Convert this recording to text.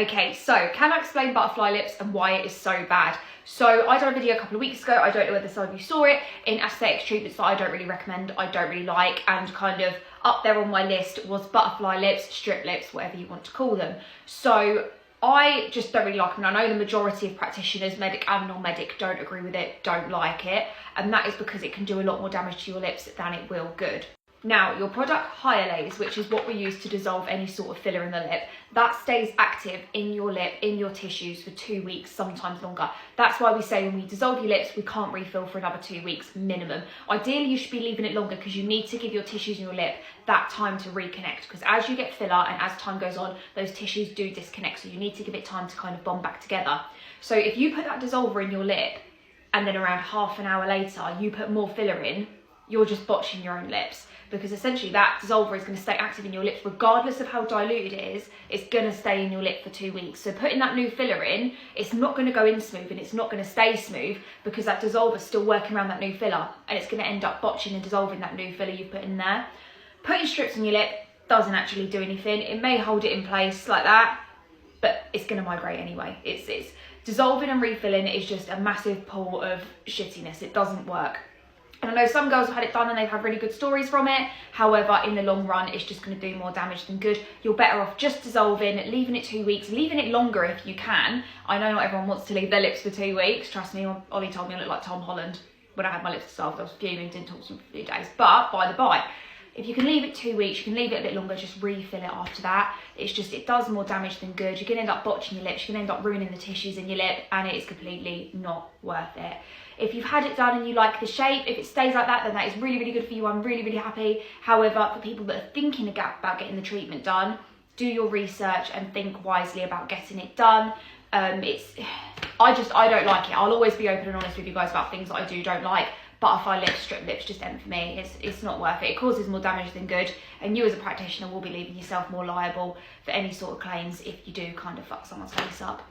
Okay, so can I explain butterfly lips and why it is so bad? So I did a video a couple of weeks ago, I don't know whether some of you saw it, in aesthetics treatments that I don't really recommend, I don't really like, and kind of up there on my list was butterfly lips, strip lips, whatever you want to call them. So I just don't really like them. And I know the majority of practitioners, medic and non-medic, don't agree with it, don't like it, and that is because it can do a lot more damage to your lips than it will good. Now, your product Hyalase, which is what we use to dissolve any sort of filler in the lip, that stays active in your lip, in your tissues for 2 weeks, sometimes longer. That's why we say when we dissolve your lips, we can't refill for another 2 weeks minimum. Ideally, you should be leaving it longer because you need to give your tissues in your lip that time to reconnect, because as you get filler and as time goes on, those tissues do disconnect, so you need to give it time to kind of bond back together. So if you put that dissolver in your lip and then around half an hour later, you put more filler in, you're just botching your own lips. Because essentially that dissolver is going to stay active in your lips regardless of how diluted it is. It's going to stay in your lip for 2 weeks. So putting that new filler in, it's not going to go in smooth and it's not going to stay smooth because that dissolver is still working around that new filler, and it's going to end up botching and dissolving that new filler you put in there. Putting strips on your lip doesn't actually do anything. It may hold it in place like that, but it's going to migrate anyway. It's dissolving and refilling is just a massive pool of shittiness. It doesn't work. And I know some girls have had it done and they've had really good stories from it. However, in the long run, it's just going to do more damage than good. You're better off just dissolving, leaving it 2 weeks, leaving it longer if you can. I know not everyone wants to leave their lips for 2 weeks. Trust me, Ollie told me I looked like Tom Holland when I had my lips dissolved. I was fuming, didn't talk to him for a few days. But by the by, if you can leave it 2 weeks, you can leave it a bit longer, just refill it after that. It's just, it does more damage than good. You're going to end up botching your lips, you're going to end up ruining the tissues in your lip, and it is completely not worth it. If you've had it done and you like the shape, if it stays like that, then that is really, really good for you. I'm really, really happy. However, for people that are thinking about getting the treatment done, do your research and think wisely about getting it done. I don't like it. I'll always be open and honest with you guys about things that I don't like. Butterfly lips, strip lips, just end for me. It's not worth it. It causes more damage than good, and you as a practitioner will be leaving yourself more liable for any sort of claims if you do kind of fuck someone's face up.